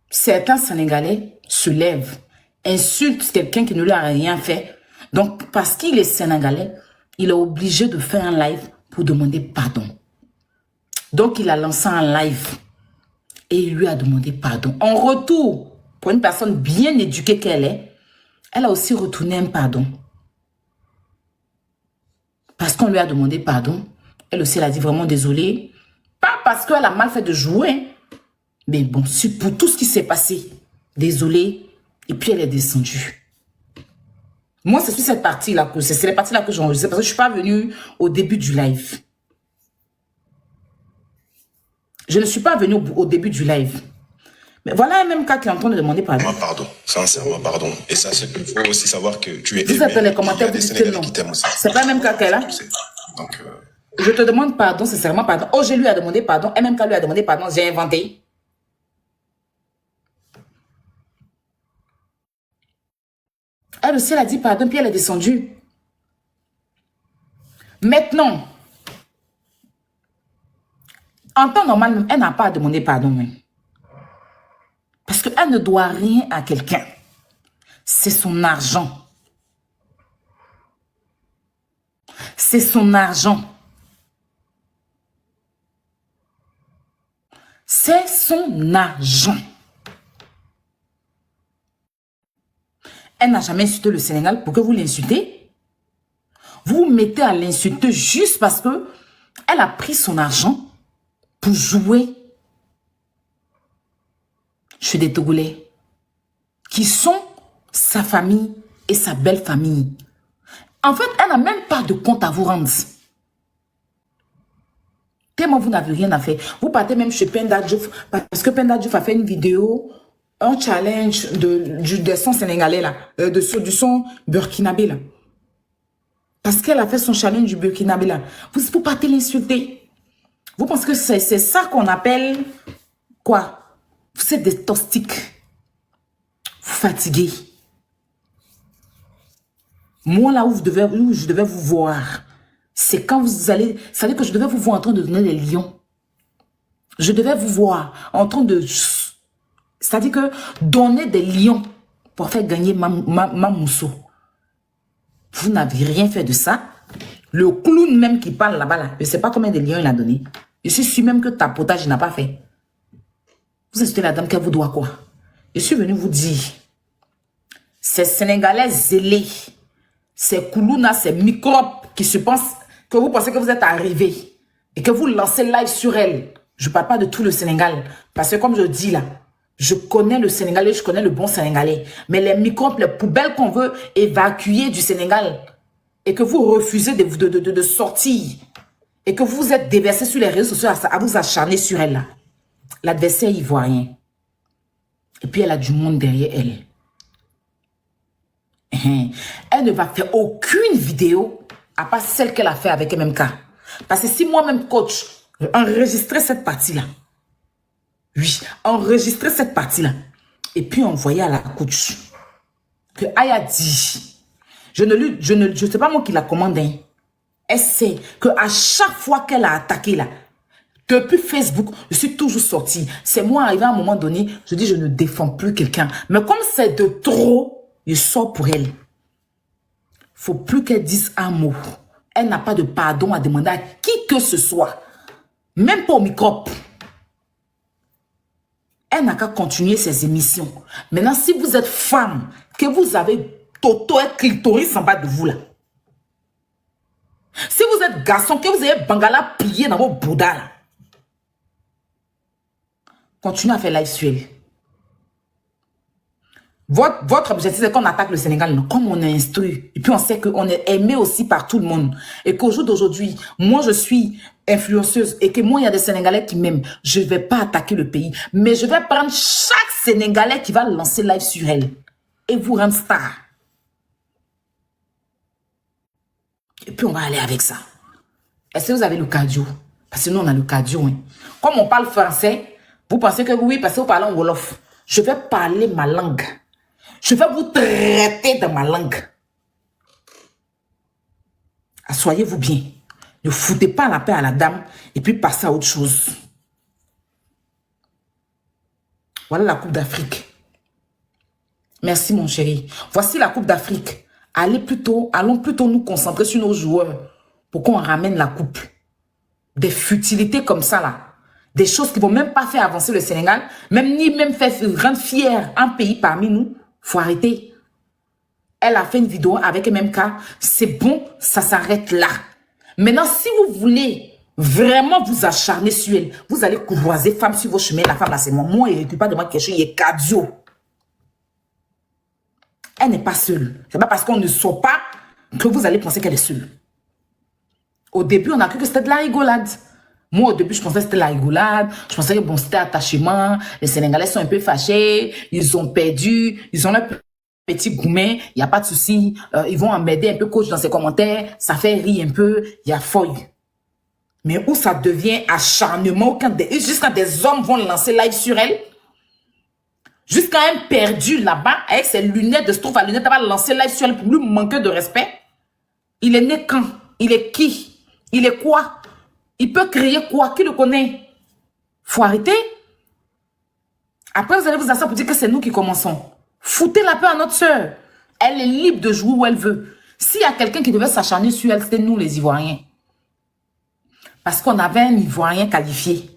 certains Sénégalais se lèvent, insultent quelqu'un qui ne leur a rien fait. Donc, parce qu'il est Sénégalais, il est obligé de faire un live pour demander pardon. Donc, il a lancé un live et il lui a demandé pardon. En retour, pour une personne bien éduquée qu'elle est, elle a aussi retourné un pardon. Parce qu'on lui a demandé pardon. Elle aussi, elle a dit vraiment désolé. Pas parce qu'elle a mal fait de jouer. Mais bon, c'est pour tout ce qui s'est passé. Désolé. Et puis, elle est descendue. Moi, c'est sur cette partie-là que c'est la partie-là que j'enregistre. Parce que je ne suis pas venue au début du live. Je ne suis pas venue au début du live. Mais voilà un même cas qui est en train de demander pardon. Pardon, sincèrement, pardon. Et ça, il faut aussi savoir que tu es vous aimé. Vous les commentaires, vous dites que non. C'est pas le même cas qu'elle a. Donc, je te demande pardon, sincèrement pardon. Oh, je lui ai demandé pardon. MMK lui a demandé pardon. J'ai inventé. Elle aussi, elle a dit pardon, puis elle est descendue. Maintenant, en temps normal, elle n'a pas à demander pardon. Même. Parce qu'elle ne doit rien à quelqu'un. C'est son argent. C'est son argent. C'est son argent. Elle n'a jamais insulté le Sénégal pour que vous l'insultez. Vous vous mettez à l'insulter juste parce que elle a pris son argent pour jouer. Je suis des Togolais qui sont sa famille et sa belle famille. En fait, elle n'a même pas de compte à vous rendre. Tellement vous n'avez rien à faire. Vous partez même chez Penda Diouf parce que Penda Diouf a fait une vidéo, un challenge de son sénégalais là, du son burkinabé là. Parce qu'elle a fait son challenge du burkinabé là. Vous partez l'insulter. Vous pensez que c'est ça qu'on appelle quoi? Vous êtes des toxiques. Vous fatiguez. Moi, là où je devais vous voir, c'est quand vous allez... Vous savez que je devais vous voir en train de donner les lions. Je devais vous voir en train de... C'est-à-dire que donner des lions pour faire gagner ma mousseau. Vous n'avez rien fait de ça. Le clown même qui parle là-bas, là, je ne sais pas combien de lions il a donné. Je suis sûr même que tapotage, il n'a pas fait. Vous insultez la dame qu'elle vous doit quoi? Je suis venu vous dire, ces Sénégalais zélés, ces koulounas, ces microbes qui se pensent, que vous pensez que vous êtes arrivés et que vous lancez live sur elle. Je ne parle pas de tout le Sénégal. Parce que comme je dis là, je connais le Sénégalais, je connais le bon Sénégalais. Mais les microbes, les poubelles qu'on veut évacuer du Sénégal et que vous refusez de sortir et que vous êtes déversé sur les réseaux sociaux à vous acharner sur elle là. L'adversaire ivoirien. Et puis elle a du monde derrière elle. Elle ne va faire aucune vidéo à part celle qu'elle a fait avec MMK. Parce que si moi-même coach, enregistrer cette partie-là. Oui, enregistrer cette partie-là. Et puis envoyer à la coach. Que Aya dit. Je ne sais pas moi qui la commande. Hein. Elle sait qu'à chaque fois qu'elle a attaqué là, depuis Facebook, je suis toujours sortie. C'est moi arrivé à un moment donné, je dis je ne défends plus quelqu'un. Mais comme c'est de trop, je sors pour elle. Faut plus qu'elle dise un mot. Elle n'a pas de pardon à demander à qui que ce soit. Même pas au microbe. Elle n'a qu'à continuer ses émissions. Maintenant, si vous êtes femme, que vous avez toto et clitoris en bas de vous là. Si vous êtes garçon, que vous avez bangala plié dans vos bouddhas là. Continuez à faire live sur elle. Votre objectif, c'est qu'on attaque le Sénégal, non? Comme on est instruit. Et puis on sait qu'on est aimé aussi par tout le monde. Et qu'au jour d'aujourd'hui, moi je suis influenceuse et que moi il y a des Sénégalais qui m'aiment. Je ne vais pas attaquer le pays. Mais je vais prendre chaque Sénégalais qui va lancer live sur elle. Et vous rendre star. Et puis on va aller avec ça. Est-ce que vous avez le cardio? Parce que nous on a le cardio. Hein. Comme on parle français, vous pensez que oui, parce que vous parlez en Wolof. Je vais parler ma langue. Je vais vous traiter de ma langue. Assoyez-vous bien. Ne foutez pas la paix à la dame et puis passez à autre chose. Voilà la Coupe d'Afrique. Merci mon chéri. Voici la Coupe d'Afrique. Allons plutôt nous concentrer sur nos joueurs pour qu'on ramène la coupe. Des futilités comme ça là. Des choses qui ne vont même pas faire avancer le Sénégal, ni même faire rendre fier un pays parmi nous. Faut arrêter. Elle a fait une vidéo avec MMK. C'est bon, ça s'arrête là. Maintenant, si vous voulez vraiment vous acharner sur elle, vous allez croiser femme sur vos chemins. La femme là, c'est moi. Moi, il ne récupère pas de moi quelque chose, il est cardio. Elle n'est pas seule. C'est pas parce qu'on ne sort pas que vous allez penser qu'elle est seule. Au début, on a cru que c'était de la rigolade. Moi, au début, je pensais que c'était la rigolade. Je pensais que bon, c'était attachement. Les Sénégalais sont un peu fâchés. Ils ont perdu. Ils ont leur petit gourmet. Il n'y a pas de souci. Ils vont emmerder un peu coach dans ses commentaires. Ça fait rire un peu. Il y a feuille. Mais où ça devient acharnement, jusqu'à des hommes vont lancer live sur elle. Jusqu'à un perdu là-bas, avec ses lunettes de strophe à lunettes, elle va lancer live sur elle pour lui manquer de respect. Il est né quand? Il est qui? Il est quoi? Il peut créer quoi? Qui le connaît? Faut arrêter. Après, vous allez vous asseoir pour dire que c'est nous qui commençons. Foutez la paix à notre soeur. Elle est libre de jouer où elle veut. S'il y a quelqu'un qui devait s'acharner sur elle, c'était nous les Ivoiriens. Parce qu'on avait un Ivoirien qualifié.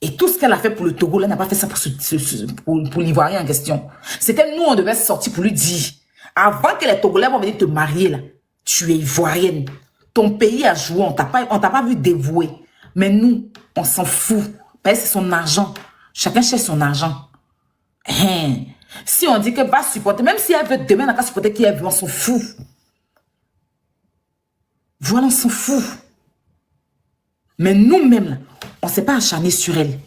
Et tout ce qu'elle a fait pour le Togo, elle n'a pas fait ça pour l'Ivoirien en question. C'était nous, on devait sortir pour lui dire, avant que les Togolais vont venir te marier, là, tu es Ivoirienne. Ton pays a joué, on t'a pas vu dévouer. Mais nous, on s'en fout. Parce que c'est son argent. Chacun cherche son argent. Hein. Si on dit qu'elle va supporter, même si elle veut demain, elle n'a qu'à supporter qui elle veut, on s'en fout. Voilà, on s'en fout. Mais nous-mêmes, là, on ne s'est pas acharné sur elle.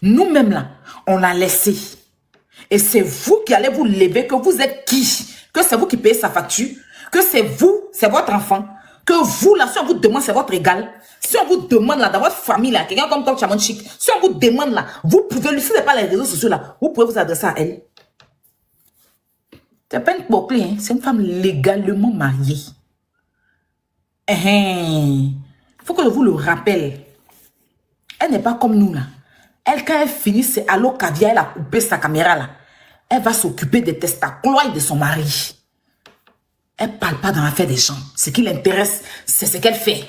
Nous-mêmes, là, on l'a laissée. Et c'est vous qui allez vous lever, que vous êtes qui? Que c'est vous qui payez sa facture? Que c'est vous, c'est votre enfant? Que vous, là, si on vous demande, c'est votre égal. Si on vous demande, là, dans votre famille, là, quelqu'un comme Tom Chamon Chic, si on vous demande, là, vous pouvez, si ce n'est pas les réseaux sociaux, là, vous pouvez vous adresser à elle. C'est pas une bouclée, hein? C'est une femme légalement mariée. Il faut que je vous le rappelle. Elle n'est pas comme nous là. Elle, quand elle finit, c'est allô caviar, elle a coupé sa caméra là. Elle va s'occuper des testacloires de son mari. Elle ne parle pas dans l'affaire des gens. Ce qui l'intéresse, c'est ce qu'elle fait.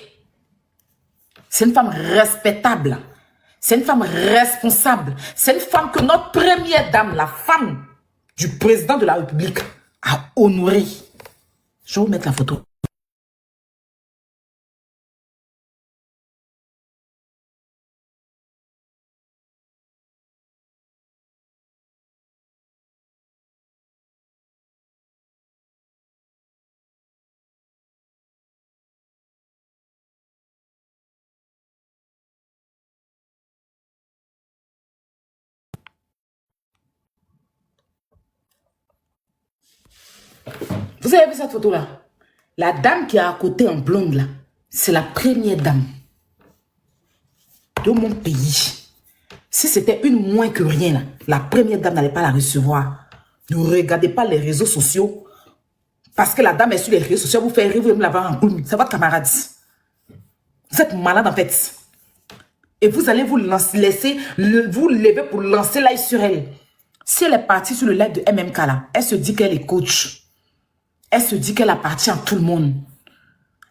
C'est une femme respectable. C'est une femme responsable. C'est une femme que notre première dame, la femme du président de la République, a honorée. Je vais vous mettre la photo. Vous avez vu cette photo-là? La dame qui est à côté en blonde, là, c'est la première dame de mon pays. Si c'était une moins que rien, là, la première dame n'allait pas la recevoir. Ne regardez pas les réseaux sociaux. Parce que la dame est sur les réseaux sociaux, vous faites rire, vous me la voir en clown. C'est votre camarade. Vous êtes malade, en fait. Et vous allez vous laisser, vous lever pour lancer l'œil sur elle. Si elle est partie sur le live de MMK, là, elle se dit qu'elle est coach. Elle se dit qu'elle appartient à tout le monde.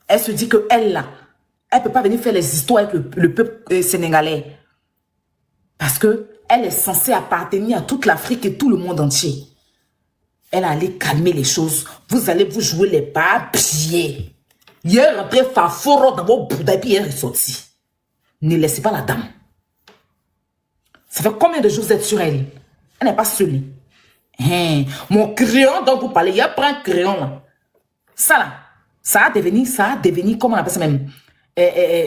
Elle se dit qu'elle, là, elle ne peut pas venir faire les histoires avec le peuple sénégalais. Parce qu'elle est censée appartenir à toute l'Afrique et tout le monde entier. Elle allait calmer les choses. Vous allez vous jouer les papiers. Il est rentré faforo dans vos bouddhas et puis il est ressorti. Ne laissez pas la dame. Ça fait combien de jours vous êtes sur elle? Elle n'est pas seule. Mon crayon dont vous parlez, il y a pas un crayon là. Ça là, ça a devenu, comment on appelle ça même?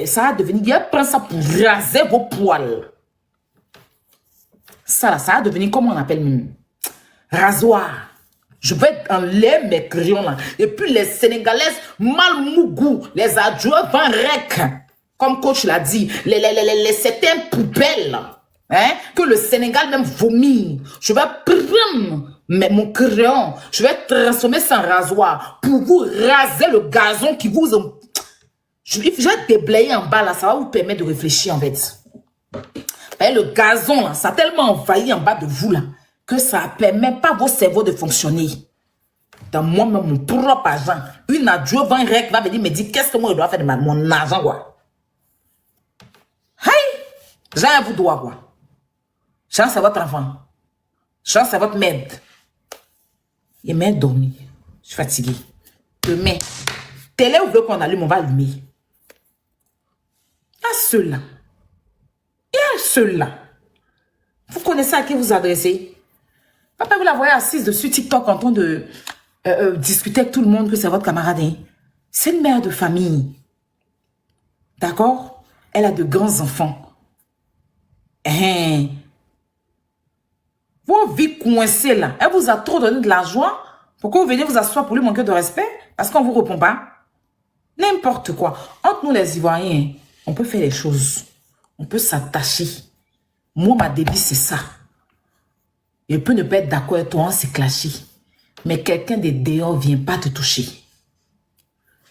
Ça a devenu, il y a prend ça pour raser vos poils. Ça là, ça a devenu, comment on appelle même? Rasoir. Je vais enlever mes crayons là. Et puis les Sénégalaises, malmougou, les adjoints Van Rek, comme coach l'a dit, les certains poubelles là. Hein, que le Sénégal même vomit. Je vais prendre mon crayon, je vais transformer ça en rasoir pour vous raser le gazon qui vous... Je vais déblayer en bas là, ça va vous permettre de réfléchir en fait. Et le gazon là, ça a tellement envahi en bas de vous là, que ça ne permet pas vos cerveaux de fonctionner. Dans moi-même, mon propre argent, une adjointe Van Rek va venir me dire qu'est-ce que moi je dois faire de mon argent quoi. Hey, j'ai vous dois quoi. Chance à votre enfant. Chance à votre mère. Il m'a dormi. Je suis fatiguée. Demain, télé ou veut qu'on allume, on va allumer. Il y a ceux-là. Il y a ceux-là. Vous connaissez à qui vous adressez. Papa, vous la voyez assise dessus TikTok en train de discuter avec tout le monde que c'est votre camarade. Hein? C'est une mère de famille. D'accord? Elle a de grands enfants. Hein? Vos vies coincées là, elle vous a trop donné de l'argent pour que vous veniez vous asseoir pour lui manquer de respect parce qu'on ne vous répond pas. N'importe quoi. Entre nous les Ivoiriens, on peut faire les choses. On peut s'attacher. Moi, ma devise, c'est ça. Je peux ne pas être d'accord avec toi, on s'est clashé. Mais quelqu'un de dehors ne vient pas te toucher.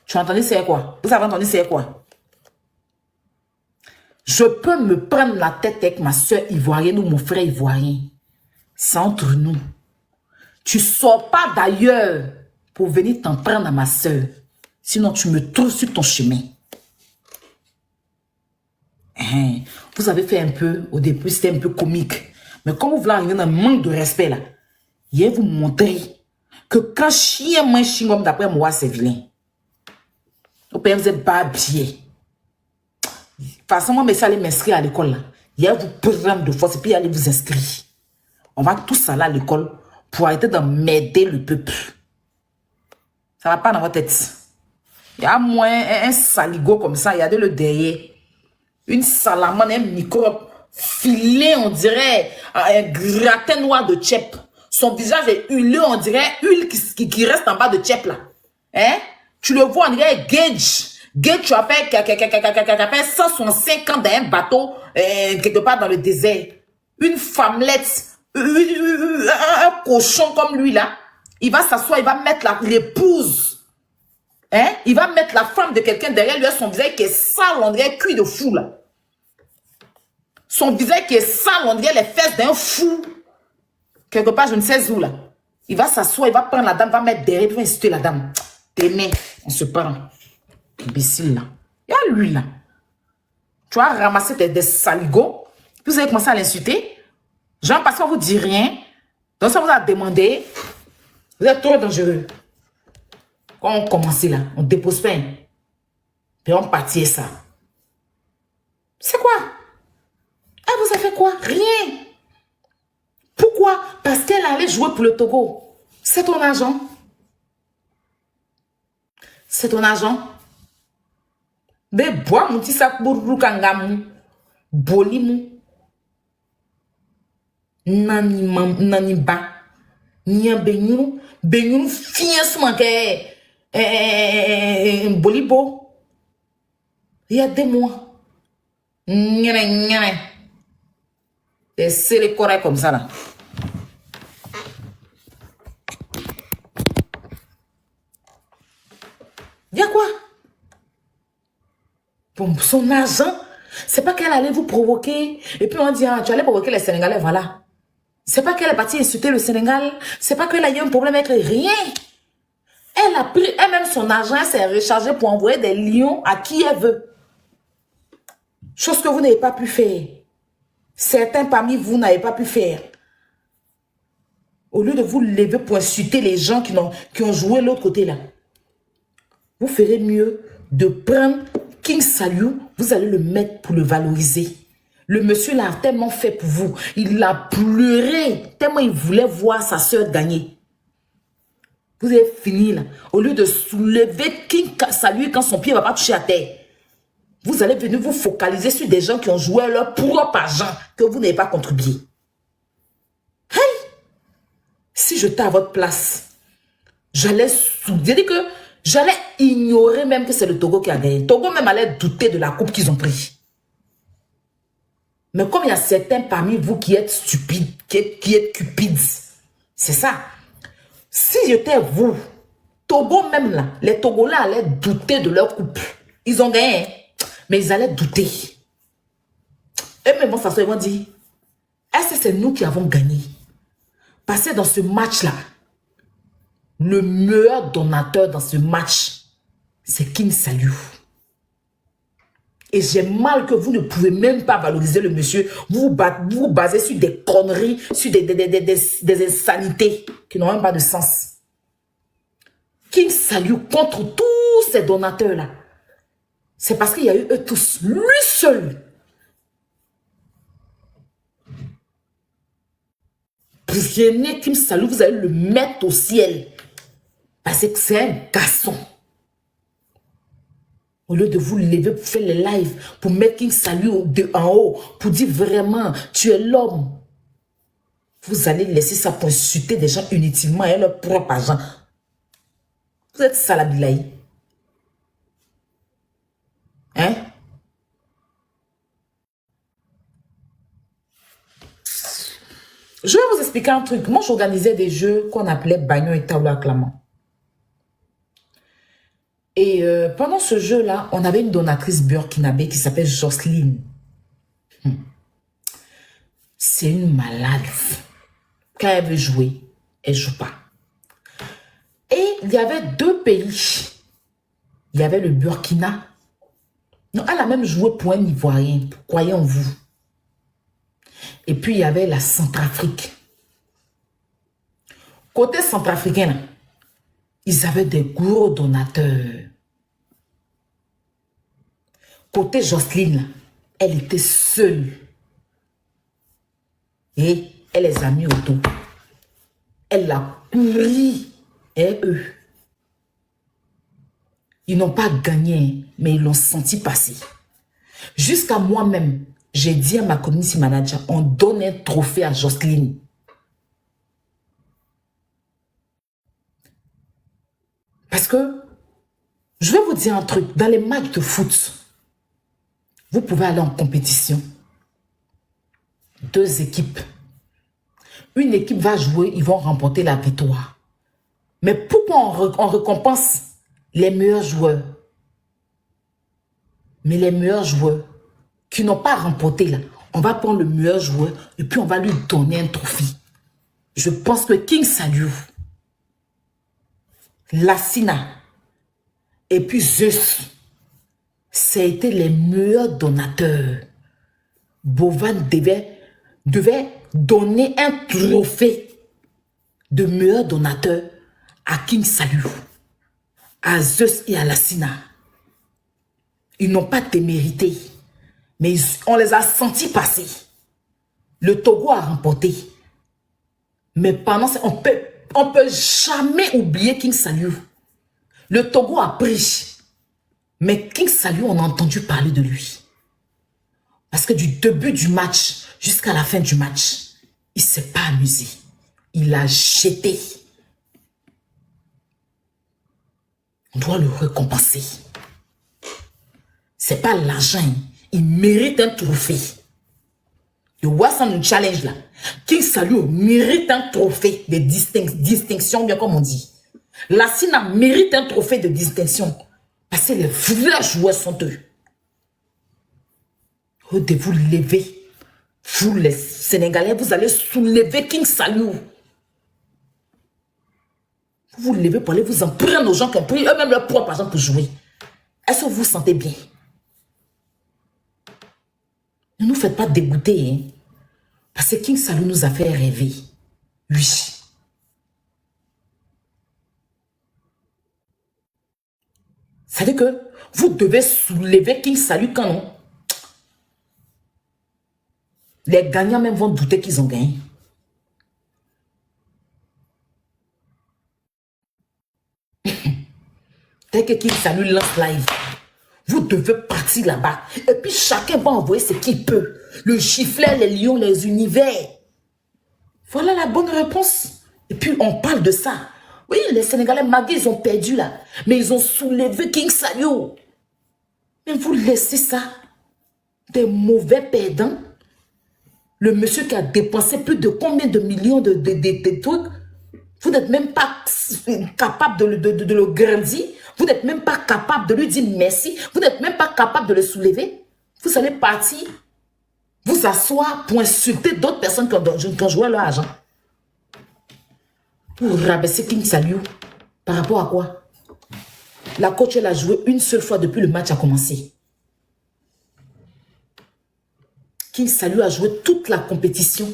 Tu as entendu c'est quoi? Vous avez entendu c'est quoi? Je peux me prendre la tête avec ma soeur ivoirienne ou mon frère ivoirien. C'est entre nous. Tu ne sors pas d'ailleurs pour venir t'en prendre à ma soeur. Sinon, tu me trouves sur ton chemin. Vous avez fait un peu, au début, c'était un peu comique. Mais comme vous voulez arriver dans un manque de respect là, je vais vous montrer que quand chien mange chingom d'après moi, c'est vilain. Au père, vous êtes pas habillés. De toute façon, moi, mais ça allait m'inscrire à l'école là. Je vais vous prendre de force et puis aller vous inscrire. On va tous aller à l'école pour arrêter d'emmerder le peuple. Ça va pas dans votre tête. Il y a moins un saligo comme ça, il y a de le derrière. Une salamande, un microbe filé, on dirait un gratin noir de tchèp. Son visage est huilé, on dirait huile qui reste en bas de tchèp là. Hein? Tu le vois, on dirait Gage. Gage, tu as fait 165 ans dans un bateau, quelque part dans le désert. Une femmelette. Un cochon comme lui là, il va s'asseoir, il va mettre l'épouse. Hein? Il va mettre la femme de quelqu'un derrière lui, son visage qui est sale, on dirait cuit de fou là. Son visage qui est sale, on dirait les fesses d'un fou. Quelque part, je ne sais où là. Il va s'asseoir, il va prendre la dame, va mettre derrière, il va insulter la dame. Tes mains, on se parle. Imbécile là. Il y a lui là. Tu vas ramasser des saligots. Vous allez commencer à l'insulter. Genre parce qu'on vous dit rien. Donc ça vous a demandé. Vous êtes trop dangereux. Quand on commence là, on dépose pas. Puis on partit ça. C'est quoi? Elle vous a fait quoi? Rien. Pourquoi? Parce qu'elle allait jouer pour le Togo. C'est ton argent. C'est ton argent. Mais bois mon petit sac pour kangamu. Bolimou. Nani ba. Nia benyou. Benyou fiancement que. Bolibo. Il y a 2 mois. Nyane. C'est les corps comme ça là. Il y a quoi? Pour son argent, c'est pas qu'elle allait vous provoquer. Et puis on dit, ah, tu allais provoquer les Sénégalais, voilà. C'est pas qu'elle est partie insulter le Sénégal. C'est pas qu'elle a eu un problème avec rien. Elle a pris elle-même son argent, elle s'est rechargée pour envoyer des lions à qui elle veut. Chose que vous n'avez pas pu faire. Certains parmi vous n'avez pas pu faire. Au lieu de vous lever pour insulter les gens qui ont joué l'autre côté là, vous ferez mieux de prendre King Saliou, vous allez le mettre pour le valoriser. Le monsieur l'a tellement fait pour vous. Il a pleuré tellement il voulait voir sa soeur gagner. Vous avez fini là. Au lieu de soulever King Saliou quand son pied ne va pas toucher à terre, vous allez venir vous focaliser sur des gens qui ont joué leur propre argent que vous n'avez pas contribué. Hey! Si j'étais à votre place, j'allais ignorer même que c'est le Togo qui a gagné. Togo même allait douter de la coupe qu'ils ont pris. Mais comme il y a certains parmi vous qui êtes stupides, qui êtes cupides, c'est ça. Si j'étais vous, Togo même là, les Togolais allaient douter de leur coupe. Ils ont gagné, mais ils allaient douter. Et même bon, ils vont dire, est-ce que c'est nous qui avons gagné? Parce que dans ce match-là, le meilleur donateur dans ce match, c'est King Saliou. Et j'ai mal que vous ne pouvez même pas valoriser le monsieur. Vous vous basez sur des conneries, sur des insanités qui n'ont même pas de sens. King Saliou contre tous ces donateurs-là. C'est parce qu'il y a eu eux tous. Lui seul. Prenez King Saliou, vous allez le mettre au ciel. Parce que c'est un garçon. Au lieu de vous lever pour faire les lives, pour mettre King Saliou en haut, pour dire vraiment, tu es l'homme. Vous allez laisser ça pour insulter des gens inutilement et leur propre argent. Vous êtes salabilaï. Hein? Je vais vous expliquer un truc. Moi, j'organisais des jeux qu'on appelait Bagnon et Taoula Clamant. Et pendant ce jeu-là, on avait une donatrice burkinabé qui s'appelle Jocelyne. C'est une malade. Quand elle veut jouer, elle ne joue pas. Et il y avait 2 pays. Il y avait le Burkina. Non, elle a même joué pour un Ivoirien, croyez en vous. Et puis il y avait la Centrafrique. Côté centrafricain, ils avaient des gros donateurs. Côté Jocelyne, elle était seule. Et elle les a mis autour. Elle a couru. Et eux, ils n'ont pas gagné, mais ils l'ont senti passer. Jusqu'à moi-même, j'ai dit à ma community manager, on donne un trophée à Jocelyne. Parce que, je vais vous dire un truc, dans les matchs de foot, vous pouvez aller en compétition. 2 équipes. Une équipe va jouer, ils vont remporter la victoire. Mais pourquoi on récompense les meilleurs joueurs? Mais les meilleurs joueurs qui n'ont pas remporté là, on va prendre le meilleur joueur et puis on va lui donner un trophée. Je pense que King Saliu, Lassina et puis Zeus, ça a été les meilleurs donateurs. Bovan devait donner un trophée de meilleur donateur à King Saliu, à Zeus et à Lassina. Ils n'ont pas démérité, mais on les a sentis passer. Le Togo a remporté. Mais pendant ça, on peut jamais oublier King Saliu. Le Togo a pris. Mais King Saliu, on a entendu parler de lui. Parce que du début du match jusqu'à la fin du match, il ne s'est pas amusé. Il a jeté. On doit le récompenser. Ce n'est pas l'argent. Il mérite un trophée. Le Wassan Challenge là. King Saliu mérite un trophée de distinction, bien comme on dit. Lassina mérite un trophée de distinction. Parce que les vrais joueurs sont eux. Vous devez vous lever. Vous les Sénégalais, vous allez soulever King Saliu. Vous vous levez pour aller vous en prendre aux gens qui ont pris eux-mêmes leur propre argent pour jouer. Est-ce que vous vous sentez bien? Ne nous faites pas dégoûter, hein? Parce que King Saliu nous a fait rêver. Oui. Ça veut dire que vous devez soulever King Saliu quand non? Les gagnants même vont douter qu'ils ont gagné. Dès que King Saliu lance live, vous devez partir là-bas. Et puis chacun va envoyer ce qu'il peut. Le giflet, les lions, les univers. Voilà la bonne réponse. Et puis on parle de ça. Oui, les Sénégalais, malgré ils ont perdu là. Mais ils ont soulevé King Saliu. Mais vous laissez ça. Des mauvais perdants. Le monsieur qui a dépensé plus de combien de millions de trucs. Vous n'êtes même pas capable de le grandir. Vous n'êtes même pas capable de lui dire merci. Vous n'êtes même pas capable de le soulever. Vous allez partir, vous asseoir pour insulter d'autres personnes qui ont joué leur argent. Pour rabaisser King Saliu. Par rapport à quoi? La coach, elle a joué une seule fois depuis le match a commencé. King Saliu a joué toute la compétition.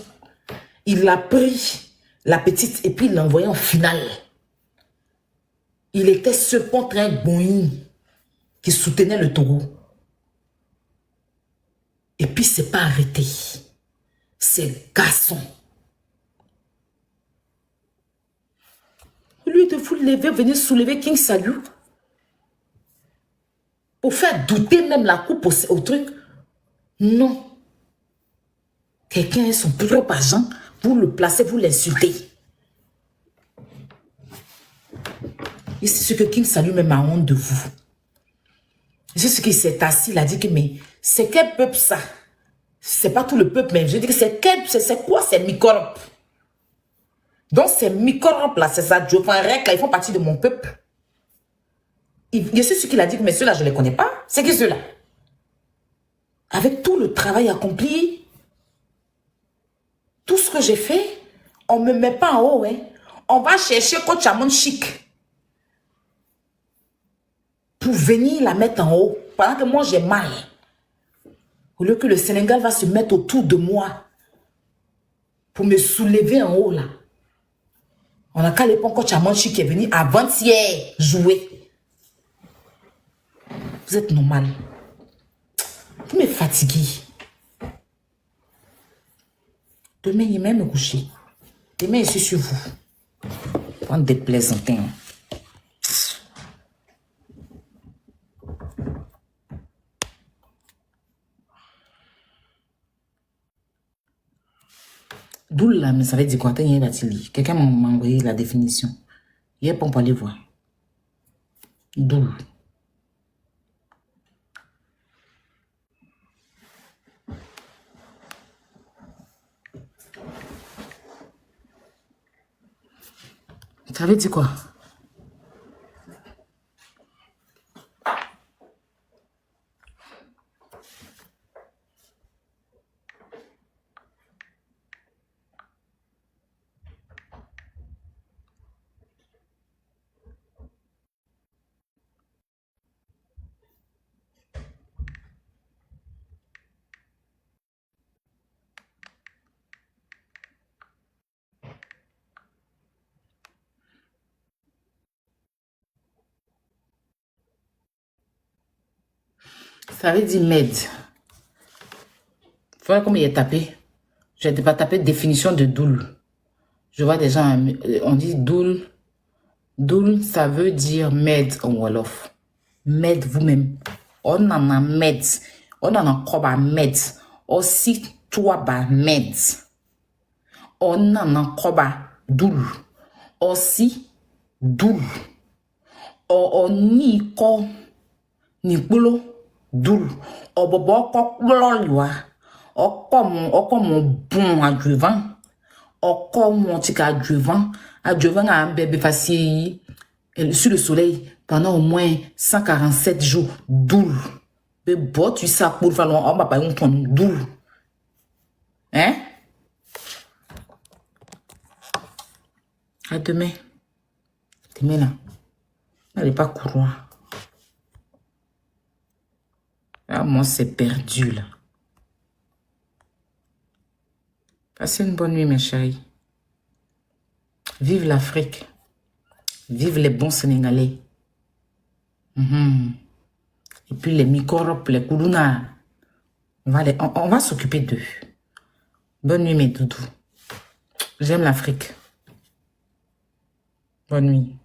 Il a pris la petite et puis il l'a envoyé en finale. Il était seul contre un Boeing qui soutenait le Togo. Et puis, c'est pas arrêté. C'est garçon. Au lieu de vous lever, venir soulever King Saliu. Pour faire douter même la coupe au truc. Non. Quelqu'un a son propre argent, vous le placez, vous l'insultez. Et c'est ce que King Saliu même a honte de vous. C'est ce qui s'est assis, il a dit que mais c'est quel peuple ça? C'est pas tout le peuple, mais je dis que c'est quoi ces microbes? Donc ces microbes là, c'est ça, Diofanrek là, ils font partie de mon peuple. Je sais ce qu'il a dit, mais ceux-là, je ne les connais pas. C'est qui ceux-là? Avec tout le travail accompli, tout ce que j'ai fait, on ne me met pas en haut. Hein. On va chercher coach Amon Chic pour venir la mettre en haut. Pendant que moi, j'ai mal. Au lieu que le Sénégal va se mettre autour de moi pour me soulever en haut là. On a qu'à l'époque coach Amon Chic qui est venu avant-hier jouer. Vous êtes normal. Vous me fatiguez. Demain, il va me coucher. Demain, je suis sur vous. Prendre des plaisantins. D'où là, mais ça veut dire quoi? Quelqu'un m'a envoyé la définition. Hier, on peut aller voir. D'où. Ça veut dire quoi? Ça veut dire med. Voilà comment il est tapé. Je n'ai pas tapé définition de doule. Je vois des gens, on dit doule. Doule, ça veut dire med en Wolof. Med vous-même. On en a med. On en a quoi med. Aussi toi ba med. On en a quoi doule. Aussi doule. On ni ko ni bolo doule. O bobo ko bloliwa. O comme bon adjuvant. O comme tika adjuvant. Adjuvant a un bébé facile sur le soleil pendant au moins 147 jours. Doule. Mais bon, tu sais pour faire on va pas un ton doule. Hein? À demain. Demain là. N'allez pas courir. Ah, moi, c'est perdu, là. Passez une bonne nuit, mes chéris. Vive l'Afrique. Vive les bons Sénégalais. Et puis les microbes, les koulouna. On va s'occuper d'eux. Bonne nuit, mes doudous. J'aime l'Afrique. Bonne nuit.